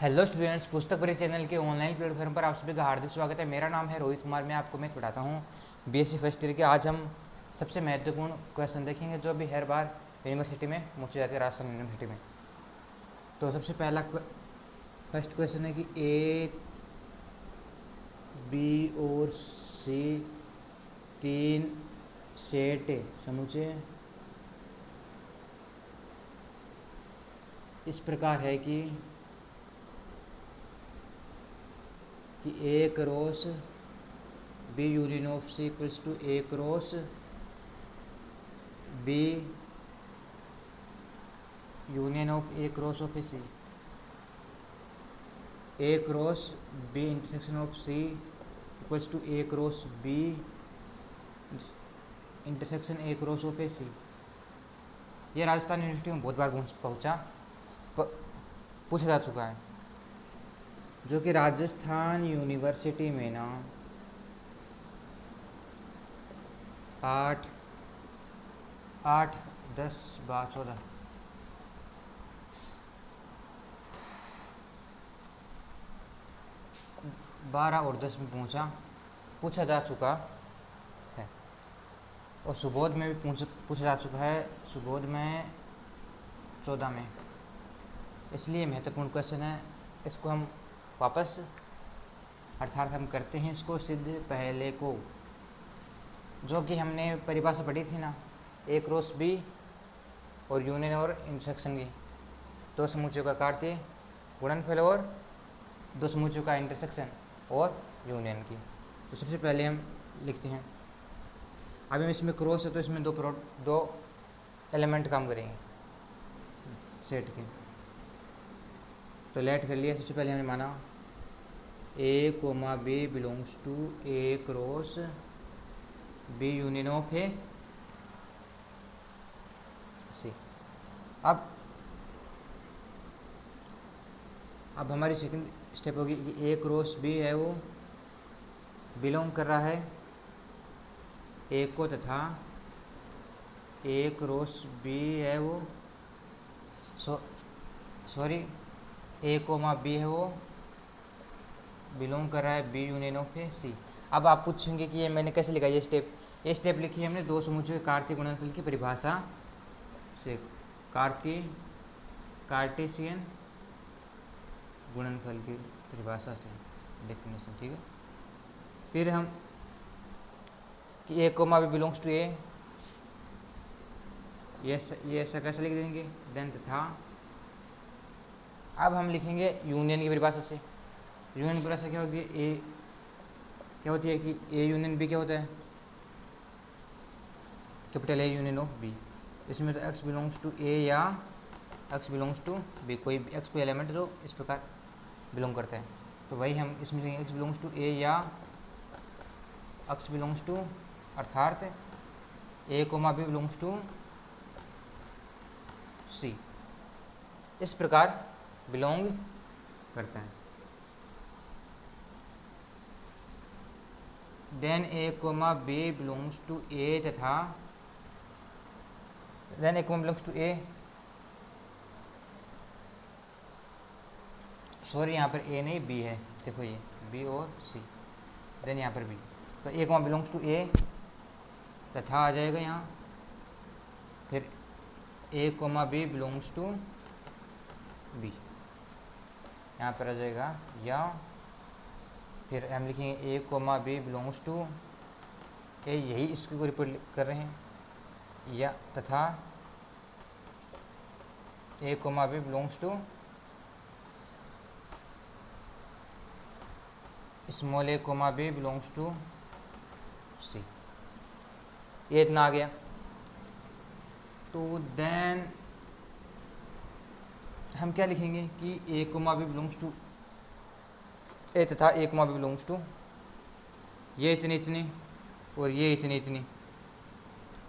Hello students, पुस्तक परी channel के ऑनलाइन प्लेटफॉर्म पर आप सभी का हार्दिक स्वागत है। मेरा नाम है रोहित कुमार। मैं आपको मैथ पढ़ाता हूँ बीएससी फर्स्ट ईयर के। आज हम सबसे महत्वपूर्ण क्वेश्चन देखेंगे जो भी हर बार यूनिवर्सिटी में पूछे जाते हैं, राजस्थान यूनिवर्सिटी में। तो सबसे पहला फर्स्ट क्वेश्चन है कि ए बी और सी तीन सेट समुच्चय इस प्रकार है कि A cross B union of C equals to A cross B union of A cross of A C, A cross B intersection of C equals to A cross B intersection A cross of A C. ये Rajasthan university में बहुत बार पूछा जा चुका है, जो कि Rajasthan university में ना 8, 10, 12, 12 और 10 में पूछा जा चुका है। और सुबोध में भी पूछा जा चुका है, सुबोध में 14 में। इसलिए महत्वपूर्ण क्वेश्चन है। इसको हम वापस अर्थात हम करते हैं इसको सिद्ध पहले को, जो कि हमने परिभाषा पढ़ी थी ना, ए क्रॉस बी और यूनियन और इंटरसेक्शन की, दो समुच्चयों का कार्य गुणनफल और दो समुच्चयों का इंटरसेक्शन और यूनियन की। तो सबसे पहले हम लिखते हैं। अभी इसमें क्रॉस है तो इसमें दो एलिमेंट काम करेंगे सेट के। तो लेट कर लिया। सबसे पहले हमने माना A comma B belongs to A cross B union of A C. अब हमारी सेकंड स्टेप होगी कि ए क्रॉस बी है वो बिलोंग कर रहा है ए को, तथा ए क्रॉस बी है वो ए कोमा बी है वो बिलोंग कर रहा है B union of A C. अब आप पूछेंगे कि ये मैंने कैसे लिखा ये स्टेप लिखी है हमने दो समुच्चय के कार्तीय गुणनफल की परिभाषा से, कार्टेशियन गुणनफल की परिभाषा से, डेफिनेशन। ठीक है। फिर हम कि A comma B belongs to ए, ये ऐसा कैसे लिख देंगे, देन तथा। अब हम लिखेंगे यूनियन की परिभाषा से। यूनियन की परिभाषा क्या होती है, ए क्या होती है कि ए यूनियन बी क्या होता है, capital A union of B. इसमें तो एक्स बिलोंग्स टू ए या एक्स बिलोंग्स टू बी, कोई एक्स कोई एलिमेंट जो इस प्रकार बिलोंग करता है, तो वही हम इसमें लिखेंगे एक्स बिलोंग्स टू ए या एक्स बिलोंग्स टू, अर्थात A comma B belongs to C, इस प्रकार बिलोंग करता है। Then A comma B belongs to A तथा then A comma belongs to A, sorry यहाँ पर ए नहीं बी है, देखो ये बी और सी, देन यहाँ पर बी। तो A comma belongs to A तथा आ जाएगा यहाँ, फिर A comma B belongs to B यहाँ पर आ जाएगा, या फिर हम लिखेंगे A comma B belongs to A, यही इसको रिपीट कर रहे हैं, या तथा A comma B belongs to small A comma B belongs to C. ये इतना आ गया। तो देन हम क्या लिखेंगे कि A comma B belongs to A तथा A comma B belongs to ये इतनी इतनी और ये इतनी इतनी।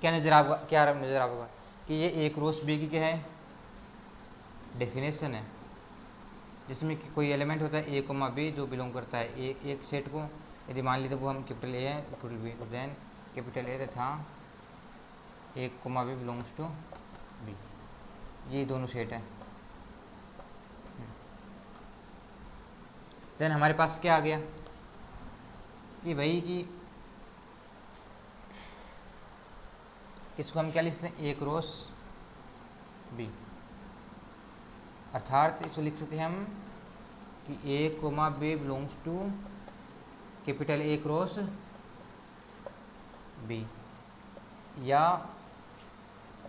क्या नज़र आएगा कि ये ए क्रॉस बी की क्या है, डेफिनेशन है, जिसमें कि कोई एलिमेंट होता है ए कोमा बी जो बिलोंग करता है एक सेट को। यदि मान लीजिए वो हम कैपिटल ए है कैपिटल बी, तो देन कैपिटल ए तथा A comma B belongs to B, ये दोनों सेट है। देन हमारे पास क्या आ गया कि भाई कि किसको हम क्या लिख सकते हैं, ए क्रॉस बी, अर्थात इसको लिख सकते हैं हम कि A comma B belongs to capital A cross B, या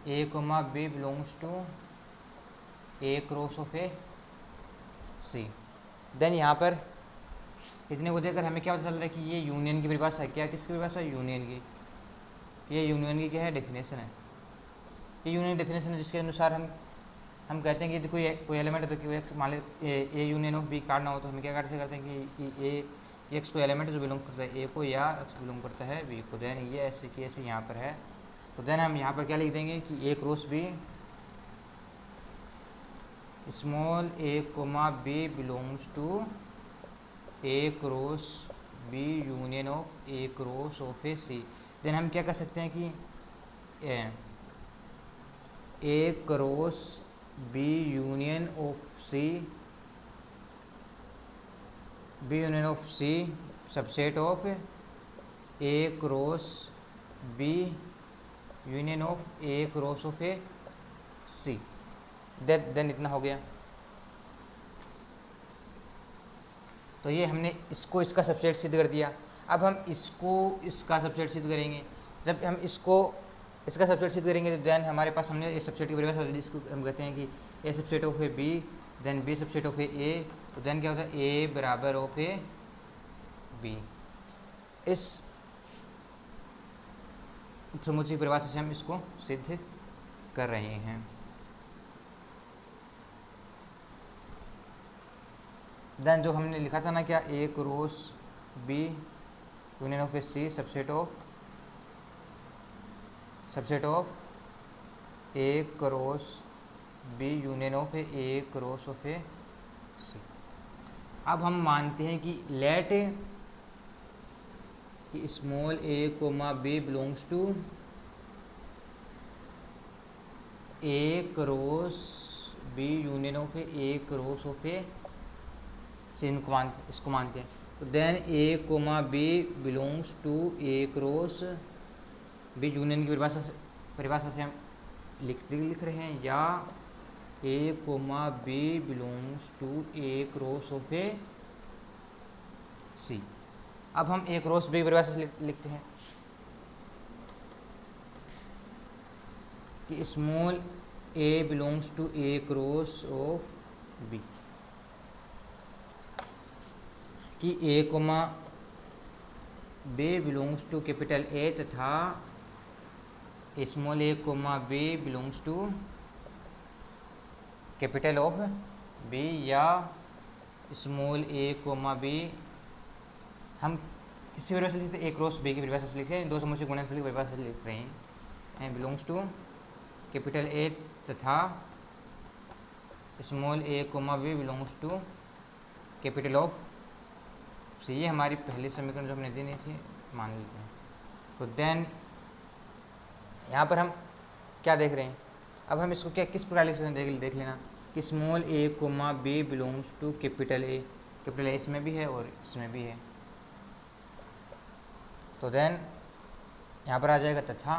A comma B belongs to A cross of A C. Then यहाँ पर इतने को देखकर हमें क्या पता चल रहा है कि ये यूनियन की परिभाषा है। क्या, किसकी परिभाषा है, यूनियन की। ये यूनियन की क्या है, डेफिनेशन है। ये यूनियन डेफिनेशन है जिसके अनुसार हम कहते हैं कि कोई एलिमेंट है, तो कोई मान लीजिए ए यूनियन ऑफ बी काटना हो तो हम क्या करते हैं कि ए एक्स को एलिमेंट जो बिलोंग करता है ए को, या एक्स बिलोंग करता है बी को। देन ये ऐसे की ऐसे यहाँ पर है, तो देन हम यहाँ पर क्या लिख देंगे कि A cross B small A comma B belongs to A cross B union of A cross of A C. Then हम क्या कर सकते हैं कि A cross B union of C, B union of C subset of A cross B union of A cross of A C. Then इतना हो गया। तो ये हमने इसको इसका सबसेट सिद्ध कर दिया। अब हम इसको इसका सबसेट सिद्ध करेंगे। जब हम इसको इसका सबसेट सिद्ध करेंगे तो देन हमारे पास हमने ये सबसेट की परिभाषा, जिसको हम कहते हैं कि A subset of A B, then B subset of A, तो देन क्या होता है ए बराबर ऑफ ए बी। इस समुच्चय परिभाषा से हम इसको सिद्ध कर रहे हैं। देन जो हमने लिखा था ना क्या, A cross B union of A C subset of A cross B union of A cross of A C. अब हम मानते हैं कि let small A comma B belongs to A cross B union of A cross of A C, इसको मानते हैं। तो then A comma B belongs to A cross B union की परिभाषा से हम लिख रहे हैं, या A comma B belongs to A cross of A C. अब हम ए क्रॉस बी की परिभाषा से लिखते हैं कि small A belongs to A cross of B, कि A comma B belongs to capital A तथा small A comma B belongs to capital of B, या स्मॉल ए कोमा बी हम किसी परिभाषा से लिखते हैं, ए क्रॉस बी की परिभाषा से लिखते हैं, दो समुच्चय गुणनफल की परिभाषा से लिख रहे हैं, बिलोंग्स टू कैपिटल ए तथा small A comma B belongs to capital of C. ये हमारी पहली समीकरण जो हमने दी नहीं थी, मान लेते हैं। तो देन यहाँ पर हम क्या देख रहे हैं, अब हम इसको क्या किस प्रकार लिख सकते हैं, देख लेना कि small A comma B belongs to capital A इसमें भी है और इसमें भी है। तो देन यहाँ पर आ जाएगा तथा,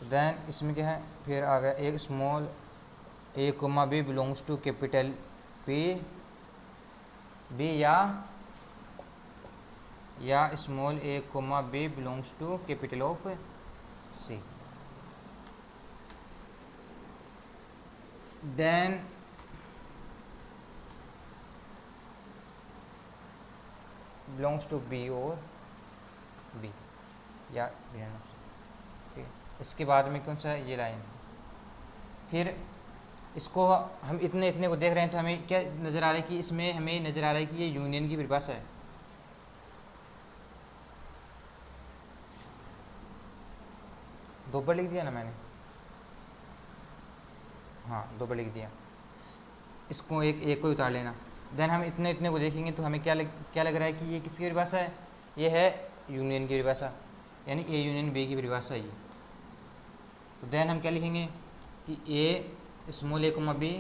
देन इसमें क्या है, फिर आ गया एक small A comma B belongs to capital B, या small A comma B belongs to capital of C. Then belongs to B और बी, या ठीक है। इसके बाद में कौन सा है, ये लाइन। फिर इसको हम इतने को देख रहे हैं तो हमें क्या नज़र आ रहा है कि इसमें हमें नज़र आ रहा है कि ये यूनियन की परिभाषा है। दो बार लिख दिया ना मैंने, हाँ दो बार लिख दिया। इसको एक को उतार लेना। देन हम इतने को देखेंगे तो हमें क्या लग रहा है कि ये किसकी परिभाषा है, ये है यूनियन की परिभाषा, यानी ए यूनियन बी की परिभाषा है ये। तो देन हम क्या लिखेंगे कि A small A comma B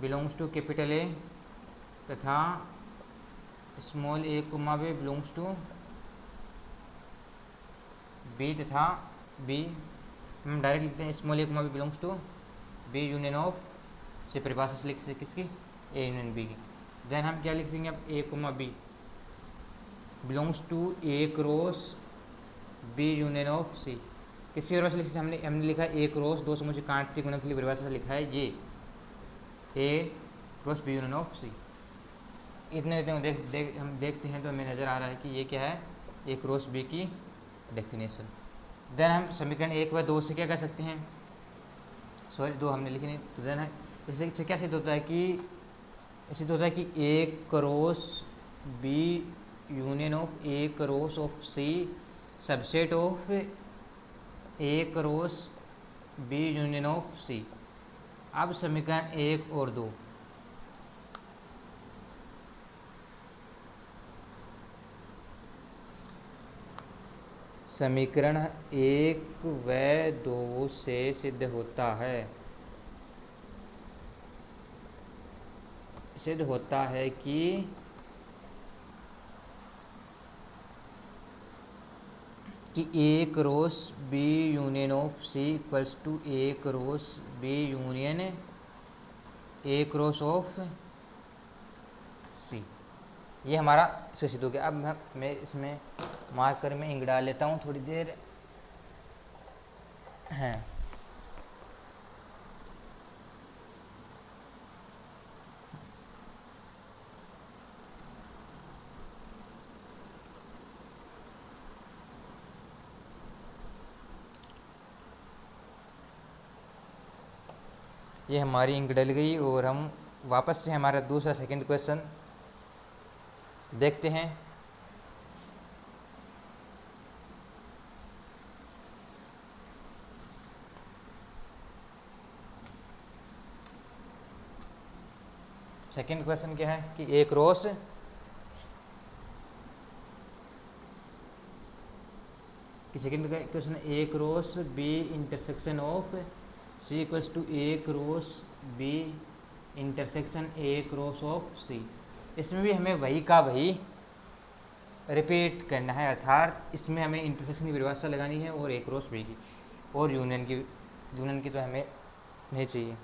belongs to capital A तथा small A comma B belongs to B तथा बी हम डायरेक्ट लिखते हैं small A comma B belongs to B union of से परिभाषा से लिख सकते किसकी ए यूनियन बी की। देन हम क्या लिख देंगे अब A comma B belongs to A cross B union of C. किसकी परिभाषा से लिख सकते हमने लिखा है ए क्रॉस दो समुच्चय कांटती गुणक के लिए परिभाषा से लिखा है ये ए क्रॉस बी यूनियन ऑफ सी। इतने हम देखते हैं तो हमें नज़र आ रहा है कि ये क्या है ए क्रॉस बी की डेफिनेशन। देन हम समीकरण 1 व 2 से क्या कर सकते हैं, सॉरी 2 हमने लिखी नहीं, तो देन है इससे क्या सिद्ध होता है कि सिद्ध होता है कि A cross B union of A cross of C subset of A cross B union of C. अब समीकरण 1 और 2, समीकरण 1 व 2 से सिद्ध होता है कि A cross B union of C equals to A cross B union A cross of C. ये हमारा इससे सिद्ध हो गया। अब मैं इसमें मार्कर में इंक डाल लेता हूँ थोड़ी देर हैं। ये हमारी इंक डल गई और हम वापस से हमारा दूसरा सेकंड क्वेश्चन देखते हैं। सेकंड क्वेश्चन क्या है कि A cross second question A cross B intersection of C equals to A cross B intersection A cross of C. इसमें भी हमें वही का वही रिपीट करना है, अर्थात इसमें हमें इंटरसेक्शन की परिभाषा लगानी है और ए क्रॉस बी की, और यूनियन की तो हमें नहीं चाहिए।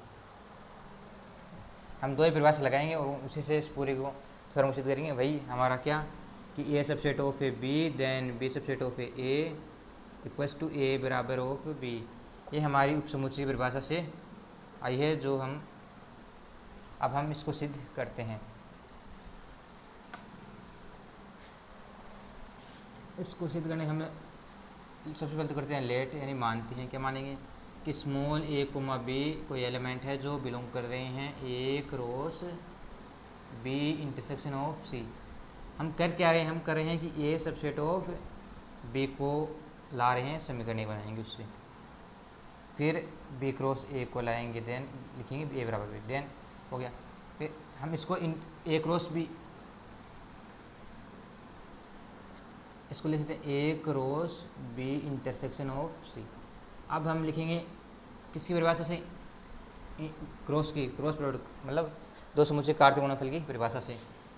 हम दो ही परिभाषा लगाएंगे और उसी से इस पूरे को थोड़ा घोषित करेंगे। वही हमारा क्या कि A subset of A B then B subset of A equals to A बराबर ऑफ बी। ये हमारी उपसमुच्चय परिभाषा से आई है जो अब हम इसको सिद्ध करते हैं। इसको सिद्ध करने हम सबसे पहले तो करते हैं लेट, यानी मानते हैं, क्या मानेंगे कि स्मॉल ए कोमा बी कोई एलिमेंट है जो बिलोंग कर रहे हैं A cross B intersection of सी। हम कर क्या रहे हैं, हम कर रहे हैं कि ए सबसेट ऑफ बी को ला रहे हैं, समीकरण नहीं बनाएंगे उससे, फिर बी क्रॉस ए को लाएंगे, देन लिखेंगे ए बराबर बी, देन हो गया। फिर हम इसको ए क्रॉस बी इसको लिख देते हैं A cross B intersection of C. अब हम लिखेंगे किसकी परिभाषा से, क्रॉस प्रोडक्ट मतलब दो समुच्चय कार्य गुणनफल की परिभाषा से।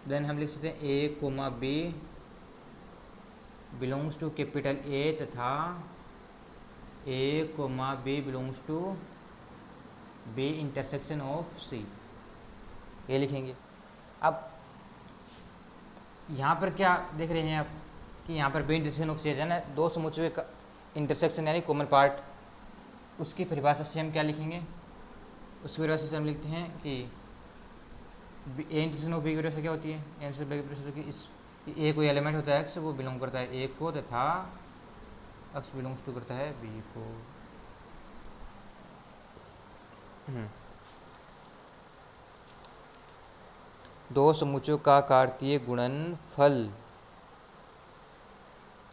देन हम लिख सकते हैं A comma B belongs to capital A तथा A comma B belongs to B intersection of C, ये लिखेंगे। अब यहाँ पर क्या देख रहे हैं आप कि यहाँ पर बी इंटरसेक्शन ऑफ सी है ना, दो समुच्चय का इंटरसेक्शन यानी कॉमन पार्ट, उसकी परिभाषा से हम क्या लिखेंगे, उसकी परिभाषा से हम लिखते हैं कि ए इंटरसेक्शन ऑफ बी की परिभाषा क्या होती है, ए इंटरसेक्शन बी की परिभाषा कि इस ए कोई एलिमेंट होता है एक्स, वो बिलोंग करता है ए को तथा एक्स बिलोंग्स टू करता है बी को। दो समुच्चयों का कार्तीय गुणनफल,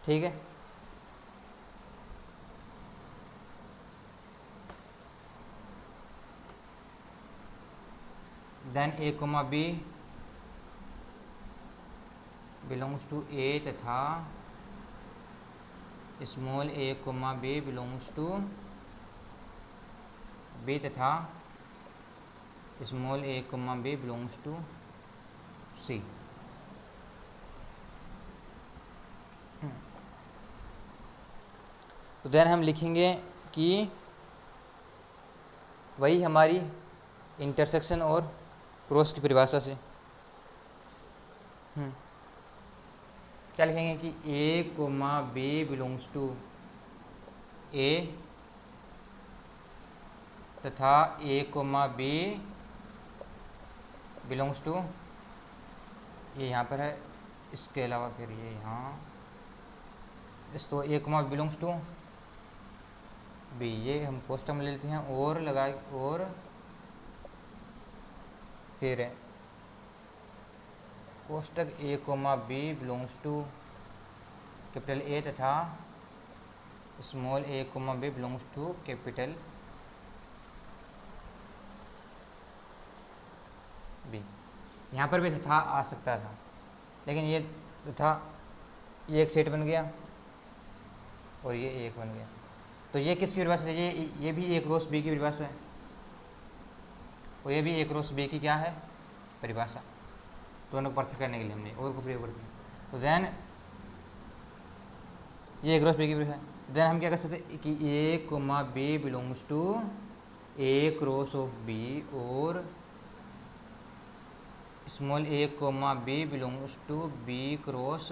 ठीक है। Then A comma B belongs to A तथा small A comma B belongs to B तथा small A comma B belongs to C. तो देन हम लिखेंगे कि वही हमारी इंटरसेक्शन और क्रॉस की परिभाषा से क्या लिखेंगे कि A comma B belongs to A तथा A comma B belongs to, ये यहाँ पर है, इसके अलावा फिर ये यहाँ इसको ए कोमा बिलोंग्स टू बी, ये हम पोस्टर में ले लेते हैं और लगाए, और फिर कोष्टक A comma B belongs to capital A तथा small A comma B belongs to capital B. यहाँ पर भी तथा आ सकता था, लेकिन ये तथा ये एक सेट बन गया और ये एक बन गया। तो ये किसकी परिभाषा है? ये भी ए क्रॉस बी की परिभाषा है और ये भी ए क्रॉस बी की क्या है? परिभाषा। दोनों को पृथक करने के लिए हमने और को प्रयोग करते हैं। तो देन ये ए क्रॉस बी की परिभाषा। देन हम क्या कर सकते हैं कि A comma B belongs to A cross of B और small A comma B belongs to B cross,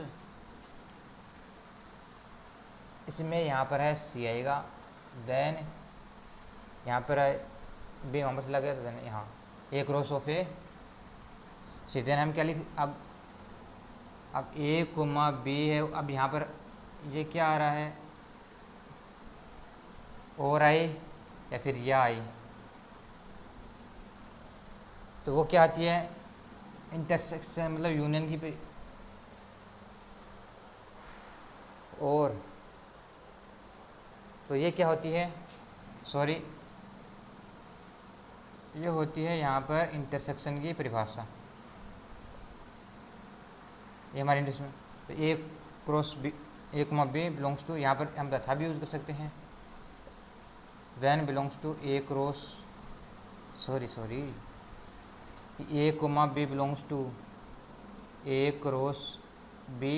इसमें यहाँ पर है सी आएगा, देन यहाँ पर है बी वहाँ पर चला गया, देन यहाँ A cross of A C. Then हम क्या लिख, अब ए कोमा बी है, अब यहाँ पर ये क्या आ रहा है? और आई या फिर या आई, तो वो क्या आती है? इंटरसेक्शन मतलब यूनियन की पे, और तो ये क्या होती है? सॉरी, ये होती है यहाँ पर इंटरसेक्शन की परिभाषा। ये हमारे इंटरसेक्शन, तो A cross B, A comma B belongs to, यहाँ पर हम तथा भी यूज़ कर सकते हैं, then belongs to A cross, sorry A comma B belongs to A cross B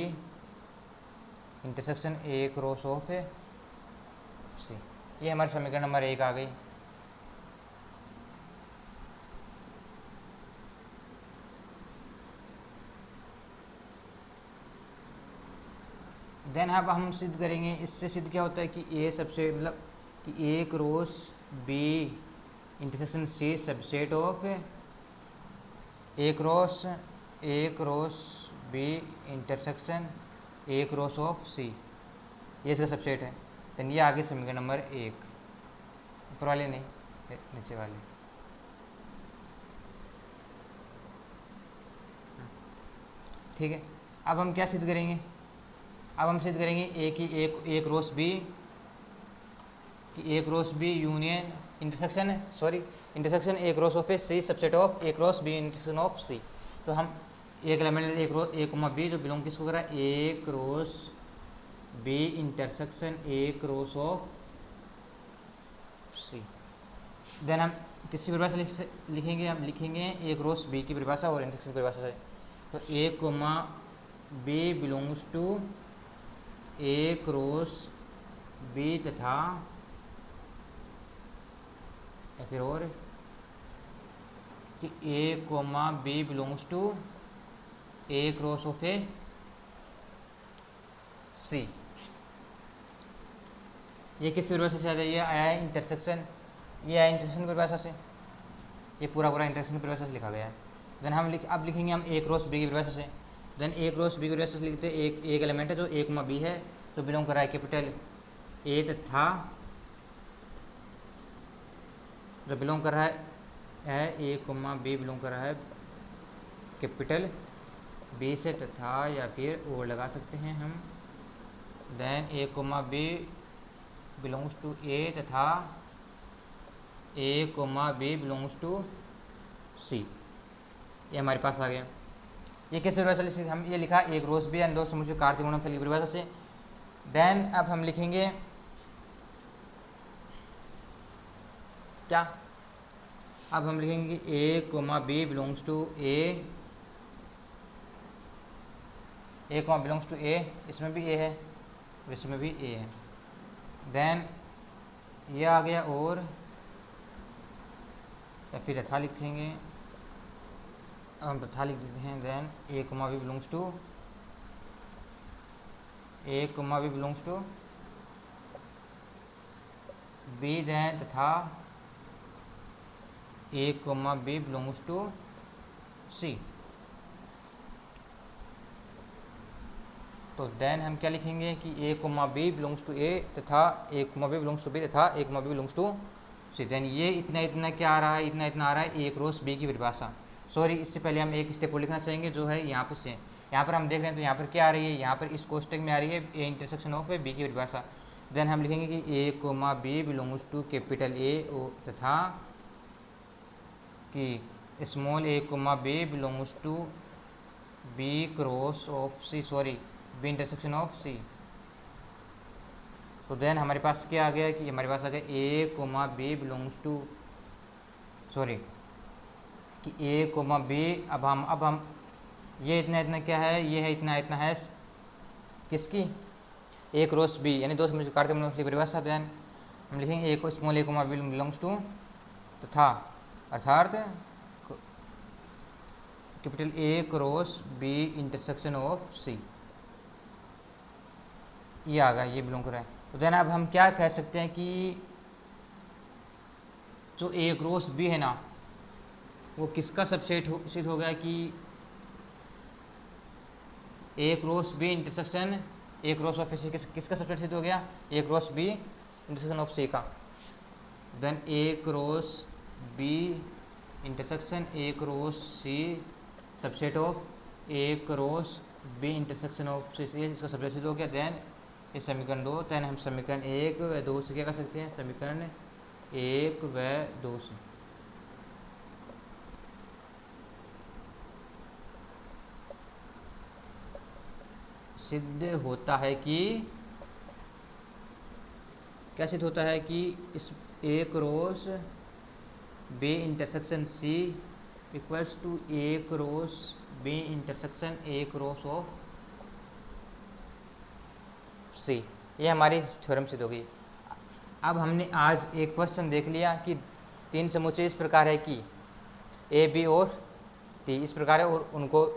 intersection A cross of A C. ये हमारे समीकरण नंबर 1 आ गई। देन अब हम सिद्ध करेंगे, इससे सिद्ध क्या होता है कि ए सबसे मतलब कि A cross B intersection C subset of A cross B intersection A cross of C, ये इसका सबसेट है। देन ये आगे समीकरण नंबर 1, ऊपर वाले नहीं, नीचे वाले। ठीक है, अब हम क्या सिद्ध करेंगे? अब हम सिद्ध करेंगे ए की A cross B union intersection A cross of A C subset of A cross B intersection of C. तो हम एक एलिमेंट ए कोमा बी जो बिलोंग किसको करा? A cross B intersection A cross of C. Then हम किसकी परिभाषा लिखेंगे? हम लिखेंगे ए क्रॉस बी की परिभाषा और इंटरसेक्शन परिभाषा से। तो A comma B belongs to A cross B तथा या फिर और कि A comma B belongs to A cross of A C. ये किस परिभाषा से आता है? ये आया है इंटरसेक्शन, ये आया इंटरसेक्शन परिभाषा से, ये पूरा इंटरसेक्शन परिभाषा से लिखा गया है। देन हम अब लिखेंगे हम ए क्रॉस बी की परिभाषा से। देन ए क्रॉस बी की परिभाषा से लिखते हैं एक एलिमेंट है जो ए कोमा बी है, जो बिलोंग कर रहा है कैपिटल ए तथा जो बिलोंग कर रहा है ए कोमा बी बिलोंग कर रहा है कैपिटल बी से, तथा या फिर और लगा सकते हैं हम। Then A comma B belongs to A तथा A comma B belongs to C. ये हमारे पास आ गया। ये किस परिभाषा से हम ये लिखा? एक क्रॉस बी एंड दो समुच्चय कार्तीय गुणनफल की परिभाषा से। देन अब हम लिखेंगे क्या? अब हम लिखेंगे A comma B belongs to A comma belongs to A, इसमें भी ए है और इसमें भी ए है। देन ये आ गया, और या फिर तथा लिखेंगे, हम तथा लिख देते हैं। Then A comma B belongs to B, then तथा A comma B belongs to C. तो देन हम क्या लिखेंगे कि A comma B belongs to A तथा A comma B belongs to B तथा A comma B belongs to C. Then ये इतना इतना क्या आ रहा है, इतना इतना आ रहा है ए क्रॉस बी की परिभाषा। सॉरी, इससे पहले हम एक स्टेप और लिखना चाहेंगे जो है यहाँ पर से, यहाँ पर हम देख रहे हैं तो यहाँ पर क्या आ रही है, यहाँ पर इस कोष्टक में आ रही है ए इंटरसेक्शन ऑफ बी की परिभाषा। देन हम लिखेंगे कि A comma B belongs to capital A तथा कि small A comma B belongs to B cross of C, sorry B intersection of C. तो देन हमारे पास क्या आ गया कि हमारे पास आ गया A comma B belongs to, sorry कि ए कोमा बी, अब हम ये इतना इतना क्या है, ये है इतना इतना है किसकी, ए क्रॉस बी, यानी दो समूह काटते हैं परिभाषा। देन हम लिखेंगे ए को small A comma B belongs to तथा अर्थात capital A cross B intersection of C, ये आ गया, ये बिलोंग कर रहा है। तो देन अब हम क्या कह सकते हैं कि जो ए क्रॉस बी है ना, वो किसका सबसेट सिद्ध हो गया कि A cross B intersection A cross of C किसका सबसेट सिद्ध हो गया, A cross B intersection of C का। Then A cross B intersection A cross C subset of A cross B intersection of C, इसका subset सिद्ध हो गया। Then ये समीकरण 2, देन हम समीकरण 1 व 2 से क्या कर सकते हैं, समीकरण 1 व 2 से सिद्ध होता है कि क्या सिद्ध होता है कि इस A cross B intersection C equals to A cross B intersection A cross of C. ये हमारी थ्योरम सिद्ध हो गई। अब हमने आज एक क्वेश्चन देख लिया कि तीन समुच्चय इस प्रकार है कि ए बी और टी इस प्रकार है, और उनको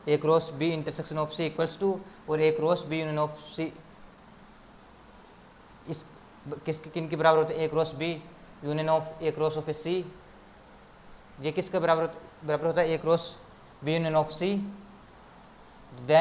A cross B intersection of C equals to और A cross B union of C इस किन के बराबर होते हैं, A cross B union of A cross of A C. ये किसके बराबर होता है, A cross B union of C. Then